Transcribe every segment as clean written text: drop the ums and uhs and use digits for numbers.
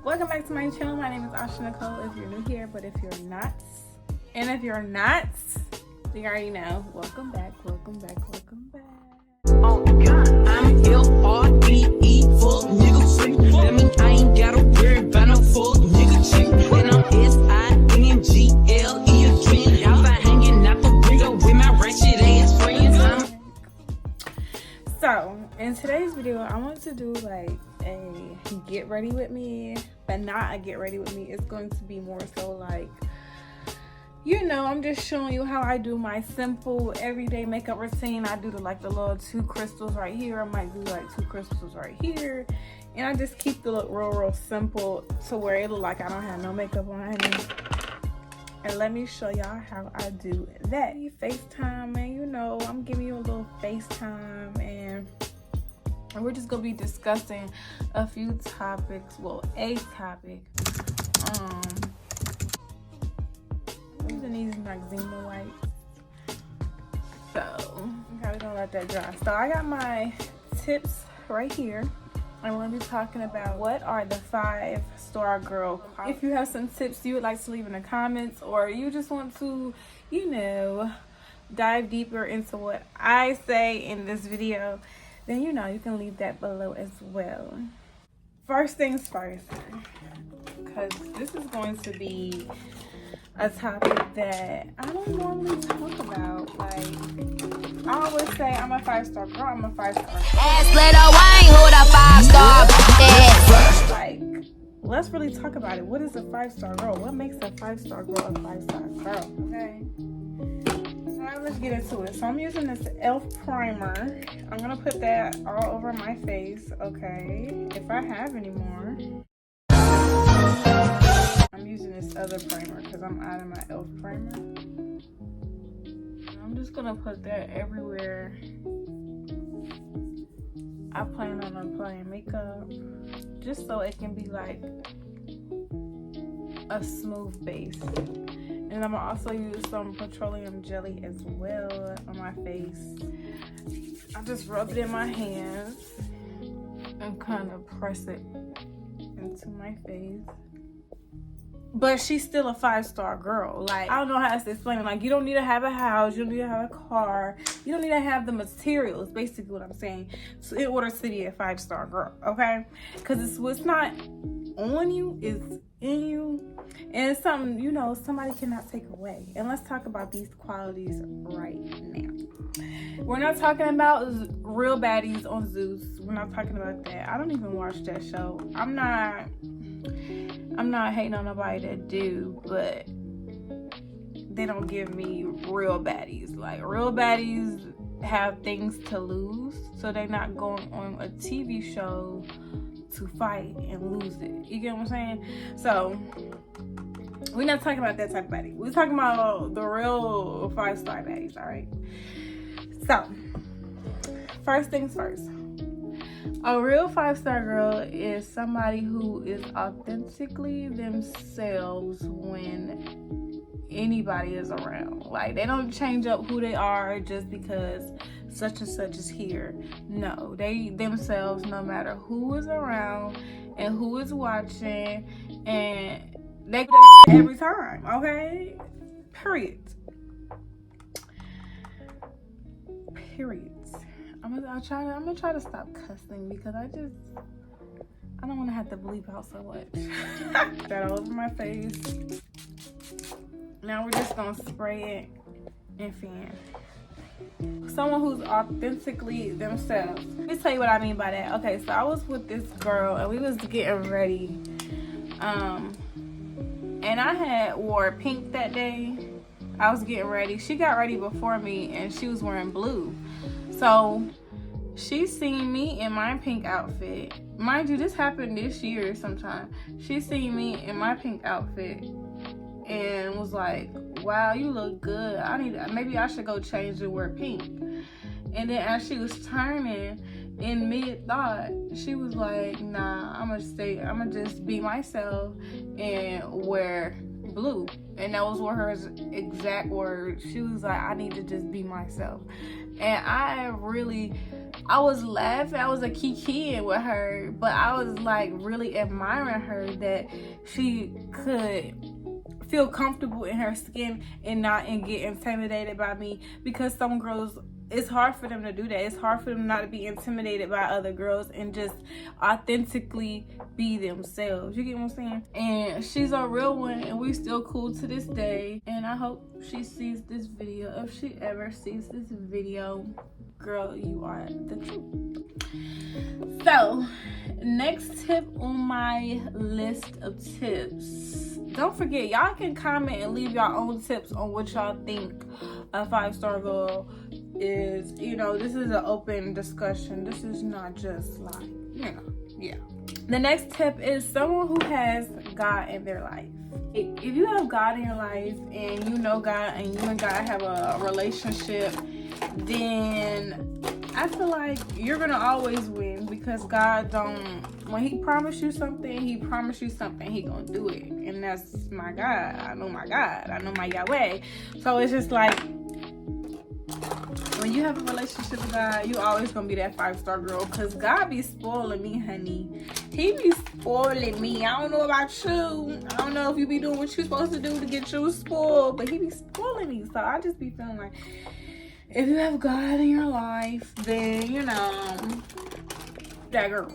Welcome back to my channel. My name is Asha Nicole if you're new here, but if you're not, and if you're not, you already know. Welcome back, welcome back, welcome back. Oh God, I'm L-R-E-E, full nigga free. That mean I ain't gotta worry about no full nigga cheap. And I'm S-I-N-G-L-E again. Y'all been hanging out the window with my ratchet ass friends. So, in today's video, I want to do like a get ready with me, but not a get ready with me. It's going to be more so like, you know, I'm just showing you how I do my simple everyday makeup routine. I do the little 2 crystals right here. I might do like 2 crystals right here. And I just keep the look real simple to where it look like I don't have no makeup on. And let me show y'all how I do that. FaceTime, and you know, I'm giving you a little FaceTime, and we're just gonna be discussing a few topics. Well, a topic. I'm using these Maxima wipes. So, okay, we're gonna let that dry. So I got my tips right here. I'm going to be talking about what are the 5-star girl qualities. If you have some tips you would like to leave in the comments, or you just want to, you know, dive deeper into what I say in this video, then you know you can leave that below as well. First things first, because this is going to be a topic that I don't normally talk about. Like, I always say I'm a 5-star girl, I'm a 5-star girl. Ass little Wayne, who the 5-star bitch? Like, let's really talk about it. What is a 5-star girl? What makes a 5-star girl a 5-star girl? Okay. Alright, let's get into it. So I'm using this e.l.f. primer. I'm gonna put that all over my face, okay? If I have any more. I'm using this other primer because I'm out of my e.l.f. primer. I'm just gonna put that everywhere I plan on applying makeup, just so it can be like a smooth base. And I'm gonna also use some petroleum jelly as well on my face. I just rub it in my hands and kind of press it into my face. But she's still a 5-star girl. Like, I don't know how else to explain it. Like, you don't need to have a house. You don't need to have a car. You don't need to have the materials, basically what I'm saying, so in order to be a 5-star girl, okay? Because it's what's not on you, it's in you. And it's something, you know, somebody cannot take away. And let's talk about these qualities right now. We're not talking about Real Baddies on Zeus. We're not talking about that. I don't even watch that show. I'm not hating on nobody that do, but they don't give me real baddies. Like, real baddies have things to lose, so they're not going on a TV show to fight and lose it. You get what I'm saying? So we're not talking about that type of baddie. We're talking about the real 5-star baddies, all right? So first things first. A real 5-star girl is somebody who is authentically themselves when anybody is around. Like, they don't change up who they are just because such and such is here. No, they themselves no matter who is around and who is watching, and they do that every time, okay? Period. I'm gonna try to stop cussing because I don't want to have to bleep out so much. That all over my face. Now we're just gonna spray it and fan. Someone who's authentically themselves. Let me tell you what I mean by that. Okay, so I was with this girl and we was getting ready. And I had wore pink that day. I was getting ready. She got ready before me and she was wearing blue. So she seen me in my pink outfit. Mind you, this happened this year sometime. She seen me in my pink outfit and was like, wow, you look good. Maybe I should go change and wear pink. And then as she was turning in mid-thought, she was like, nah, I'm gonna just be myself and wear blue. And that was what her exact words. She was like, I need to just be myself. And I was laughing. I was a kikiing with her, but I was like really admiring her that she could feel comfortable in her skin and not get intimidated by me, because some girls, it's hard for them to do that. It's hard for them not to be intimidated by other girls and just authentically be themselves. You get what I'm saying? And she's a real one, and we still cool to this day. And I hope she sees this video. If she ever sees this video, girl, you are the truth. So, next tip on my list of tips. Don't forget, y'all can comment and leave your own tips on what y'all think a 5-star girl is. You know, this is an open discussion. This is not just like, you know, yeah. The next tip is someone who has God in their life. If you have God in your life and you know God and you and God have a relationship, then I feel like you're gonna always win, because God when he promised you something, he promised you something, he gonna do it. And that's my God. I know my God. I know my Yahweh. So it's just like, when you have a relationship with God, you always gonna be that 5-star girl, because God be spoiling me, honey. He be spoiling me. I don't know about you. I don't know if you be doing what you're supposed to do to get you spoiled, but he be spoiling me. So I just be feeling like, if you have God in your life, then, you know, that girl.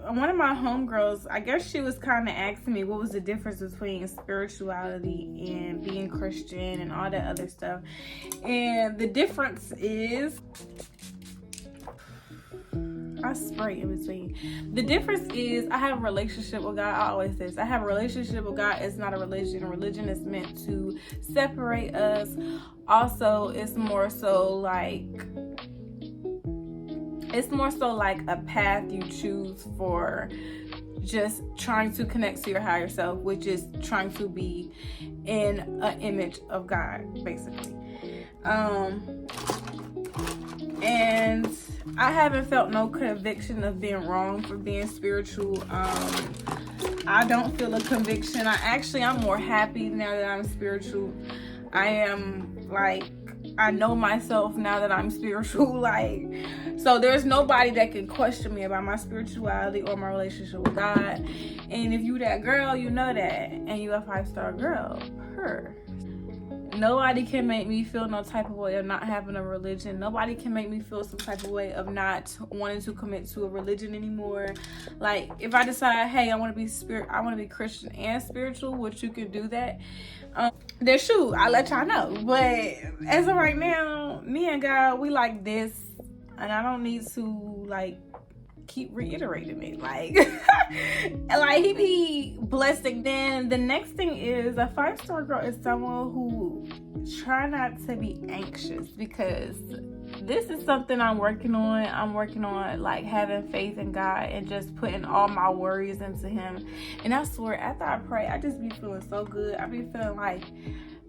One of my homegirls, I guess she was kind of asking me what was the difference between spirituality and being Christian and all that other stuff. And the difference is, I spray in between. The difference is, I have a relationship with God. I always say this. I have a relationship with God. It's not a religion. A religion is meant to separate us. Also, it's more so like a path you choose for just trying to connect to your higher self, which is trying to be in an image of God, basically. And I haven't felt no conviction of being wrong for being spiritual. I don't feel a conviction. I'm more happy now that I'm spiritual. I know myself now that I'm spiritual. So there's nobody that can question me about my spirituality or my relationship with God. And if you that girl, you know that. And you a 5-star girl. Nobody can make me feel no type of way of not having a religion. Nobody can make me feel some type of way of not wanting to commit to a religion anymore. Like, if I decide, hey, I want to be Christian and spiritual, which you can do that. Then shoot, I'll let y'all know. But as of right now, me and God, we like this, and I don't need to keep reiterating it. Like he be blessing. Then the next thing is, a 5-star girl is someone who try not to be anxious, because this is something I'm working on. Having faith in God and just putting all my worries into him. And I swear, after I pray, I just be feeling so good. I be feeling like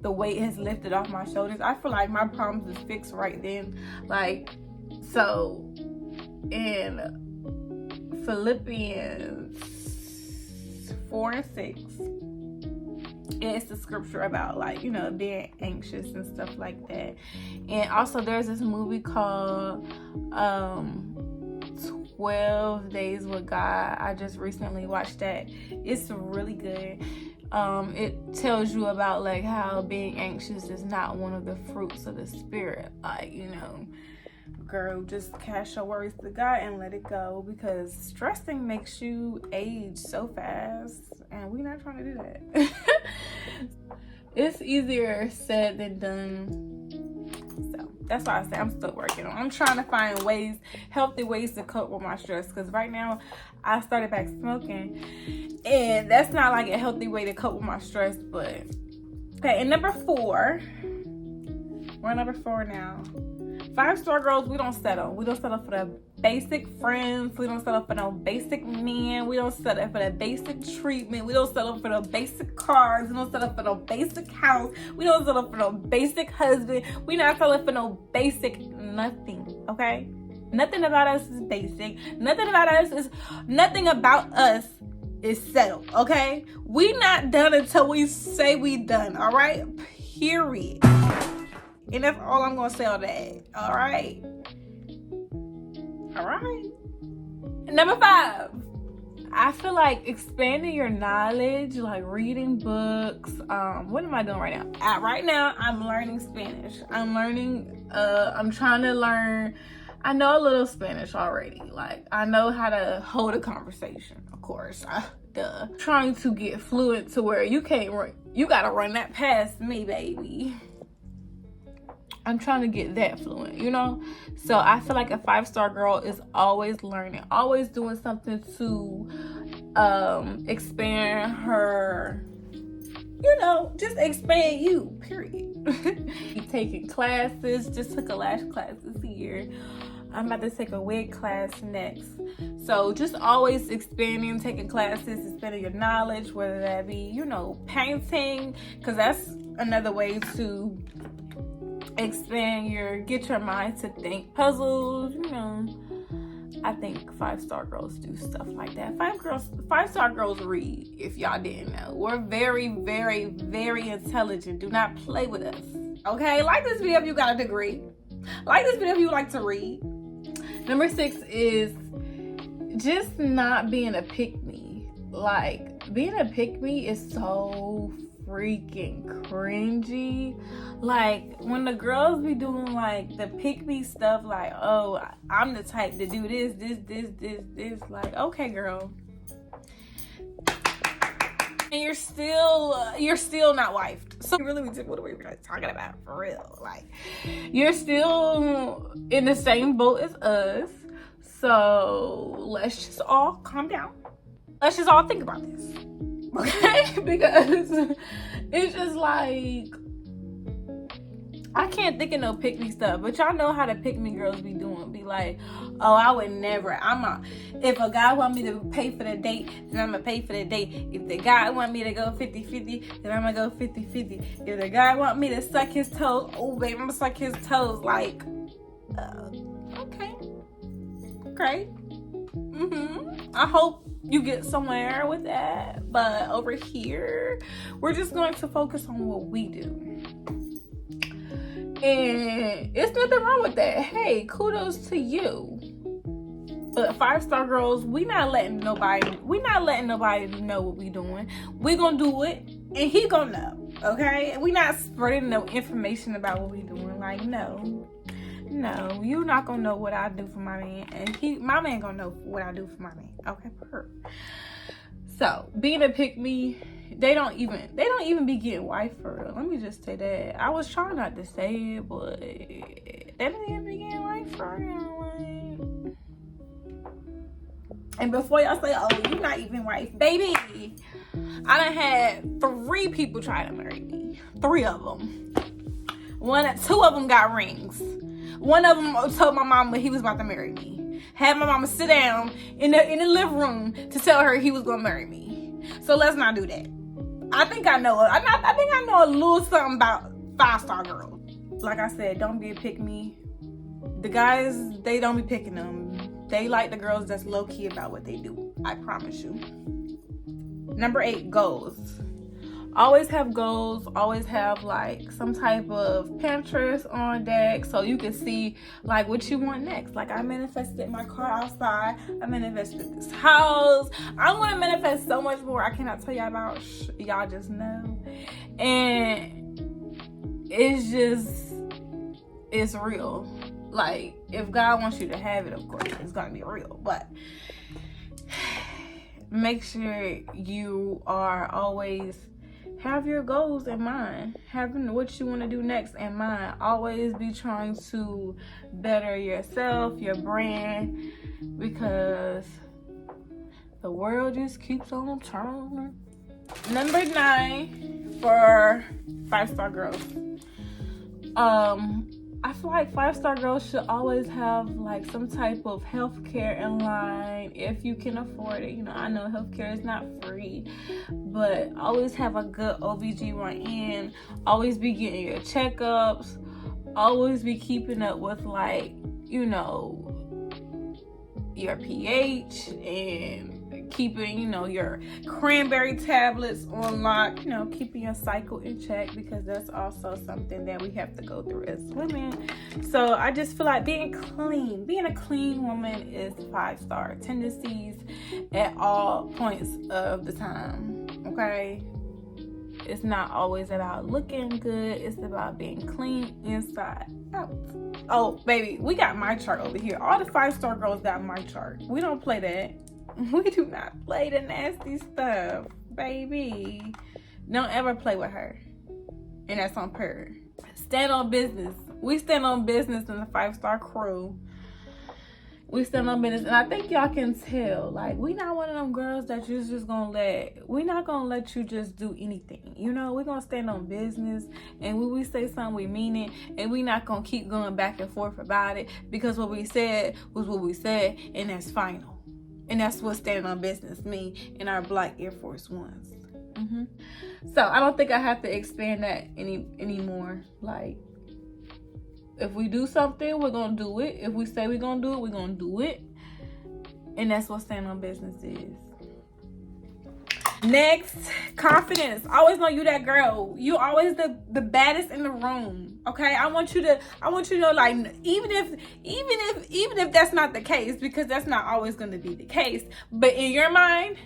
the weight has lifted off my shoulders. I feel like my problems is fixed right then. So in Philippians 4:6, it's the scripture about being anxious and stuff like that. And also there's this movie called 12 Days with God. I just recently watched that. It's really good. It tells you about how being anxious is not one of the fruits of the spirit. Girl, just cast your worries to God and let it go, because stressing makes you age so fast, and we're not trying to do that. It's easier said than done. So that's why I say I'm still working on. I'm trying to find healthy ways to cope with my stress, because right now I started back smoking, and that's not a healthy way to cope with my stress. But okay, and number 4, we're on number 4 now. 5-star girls, we don't settle. We don't settle for the basic friends. We don't settle for no basic men. We don't settle for the basic treatment. We don't settle for no basic cars. We don't settle for no basic house. We don't settle for no basic husband. We not settling for no basic nothing, okay? Nothing about us is basic. Nothing about us is settled, okay? We not done until we say we done, all right? Period. And that's all I'm gonna say on that, all right? All right. Number 5. I feel like expanding your knowledge, like reading books. What am I doing right now? Right now, I'm learning Spanish. I'm trying to learn. I know a little Spanish already. Like, I know how to hold a conversation, of course. Trying to get fluent to where you gotta run that past me, baby. I'm trying to get that fluent, you know? So I feel like a 5-star girl is always learning, always doing something to expand her, you know, just expand you, period. Taking classes, just took a lash class this year. I'm about to take a wig class next. So just always expanding, taking classes, expanding your knowledge, whether that be, you know, painting, because that's another way to get your mind to think. Puzzles, you know. I think 5-star girls do stuff like that. 5-star girls read, if y'all didn't know. We're very, very, very intelligent. Do not play with us. Okay? Like this video if you got a degree. Like this video if you like to read. Number 6 is just not being a pick-me. Like, being a pick-me is so freaking cringy. Like, when the girls be doing like the pick-me stuff, like, oh, I'm the type to do this, like, okay, girl. And you're still not wifed. So really, what are we really talking about for real? Like, you're still in the same boat as us. So let's just all calm down. Let's just all think about this. Okay? Because it's just like, I can't think of no pick-me stuff, but y'all know how the pick-me girls be doing. Be like, oh, I would never. If a guy want me to pay for the date, then I'm gonna pay for the date. If the guy want me to go 50-50, then I'm gonna go 50-50. If the guy want me to suck his toes, oh, baby, I'm gonna suck his toes. Like, okay, great. I hope you get somewhere with that. But over here, we're just going to focus on what we do. And it's nothing wrong with that. Hey, kudos to you. But 5-star girls, we not letting nobody know what we doing. We gonna do it, and he gonna know. Okay? We not spreading no information about what we doing. Like, no, you not gonna know what I do for my man, and my man gonna know what I do for my man. Okay, perfect. So being a pick-me, they don't even be getting wife for real. Let me just say that. I was trying not to say it, but they don't even be getting wife for real. And before y'all say, oh, you not even wife, baby, I done had 3 people try to marry me. 3 of them. 2 of them got rings. One of them told my mama he was about to marry me. Had my mama sit down in the living room to tell her he was gonna marry me. So let's not do that. I think I know a little something about 5-star girls. Like I said, don't be a pick-me. The guys, they don't be picking them. They like the girls that's low-key about what they do. I promise you. Number 8, goals. Always have goals. Always have like some type of Pinterest on deck so you can see like what you want next. Like, I manifested my car outside. I manifested this house. I'm gonna manifest so much more I cannot tell y'all about. Y'all just know. And it's real. Like, if God wants you to have it, of course it's gonna be real, but make sure you are always have your goals in mind, having what you want to do next in mind. Always be trying to better yourself, your brand, because the world just keeps on turning. Number 9 for 5-star girls. I feel like 5-star girls should always have like some type of healthcare in line if you can afford it. You know, I know healthcare is not free, but always have a good OBGYN. Always be getting your checkups. Always be keeping up with, like, you know, your pH and keeping, you know, your cranberry tablets on lock, you know, keeping your cycle in check, because that's also something that we have to go through as women. So I just feel like being a clean woman is 5-star tendencies at all points of the time, okay? It's not always about looking good. It's about being clean inside out. Oh, baby, we got my chart over here. All the 5-star girls got my chart. We don't play that. We do not play the nasty stuff, baby. Don't ever play with her. And that's on her. Stand on business. We stand on business in the 5-star crew. We stand on business, and I think y'all can tell, like, we not one of them girls that you're just gonna we're not gonna let you just do anything, you know. We're gonna stand on business, and when we say something, we mean it, and we not gonna keep going back and forth about it, because what we said was what we said, and that's final. And that's what standing on business mean in our Black Air Force Ones. So I don't think I have to expand that anymore. Like, if we do something, we're gonna do it. If we say we're gonna do it, we're gonna do it. And that's what standing on business is. Next, confidence. Always know you that girl. You always the baddest in the room. Okay? I want you to know, like, even if that's not the case, because that's not always gonna be the case. But in your mind,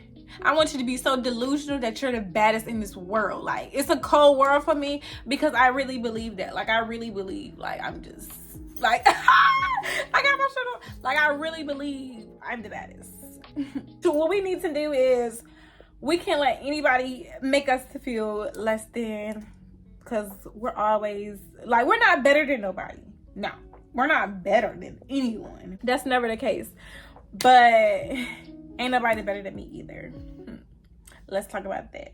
I want you to be so delusional that you're the baddest in this world. Like, it's a cold world for me, because I really believe that. Like, I really believe, like, I'm just, like, I got my shirt on. Like, I really believe I'm the baddest. So what we need to do is, we can't let anybody make us to feel less than, because we're always, like, we're not better than nobody. No, we're not better than anyone. That's never the case. But ain't nobody better than me either. Let's talk about that.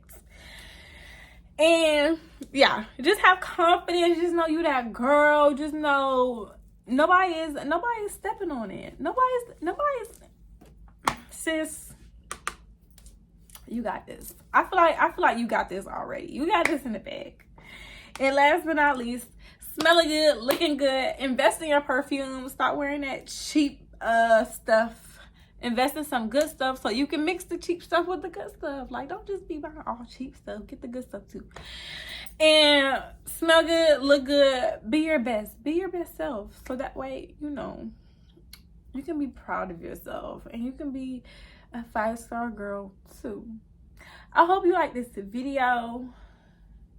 And yeah, just have confidence. Just know you that girl. Just know nobody is stepping on it. Nobody's sis. You got this. I feel like you got this already. You got this in the bag. And last but not least, smelling good, looking good, invest in your perfume. Stop wearing that cheap stuff. Invest in some good stuff so you can mix the cheap stuff with the good stuff. Like, don't just be buying all cheap stuff. Get the good stuff too. And smell good, look good, be your best. Be your best self. So that way, you know, you can be proud of yourself and you can be a 5-star girl too. I hope you like this video.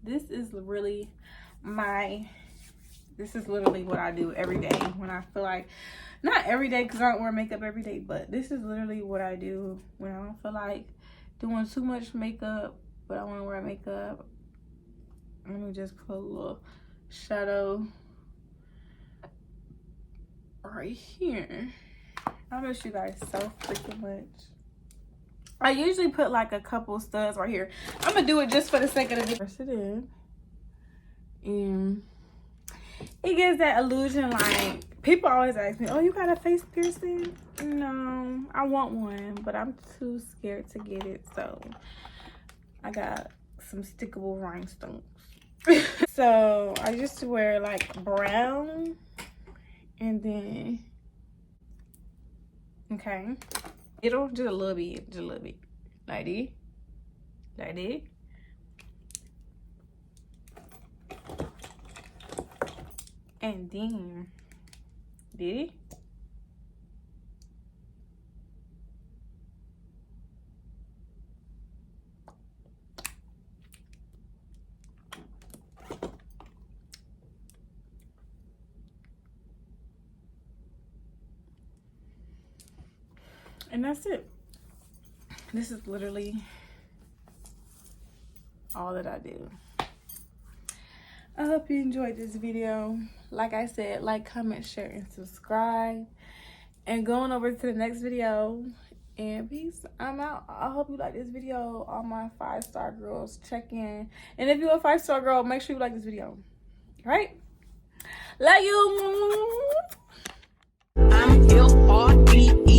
This is literally what I do every day when I feel like, not every day because I don't wear makeup every day, but this is literally what I do when I don't feel like doing too much makeup, but I want to wear makeup. Let me just put a little shadow right here. I miss you guys so freaking much. I usually put like a couple studs right here. I'm gonna do it just for the sake of the video. Press it in. And it gives that illusion, like, people always ask me, oh, you got a face piercing? No, I want one, but I'm too scared to get it. So I got some stickable rhinestones. So I just wear like brown and then, okay. It'll just a little bit, like this, like this. And then, did it? And that's it. This is literally all that I do. I hope you enjoyed this video. Like I said, like, comment, share, and subscribe. And going over to the next video. And peace. I'm out. I hope you like this video. All my 5-star girls, check in. And if you're a 5-star girl, make sure you like this video. All right? Love you. I'm L-R-E-E.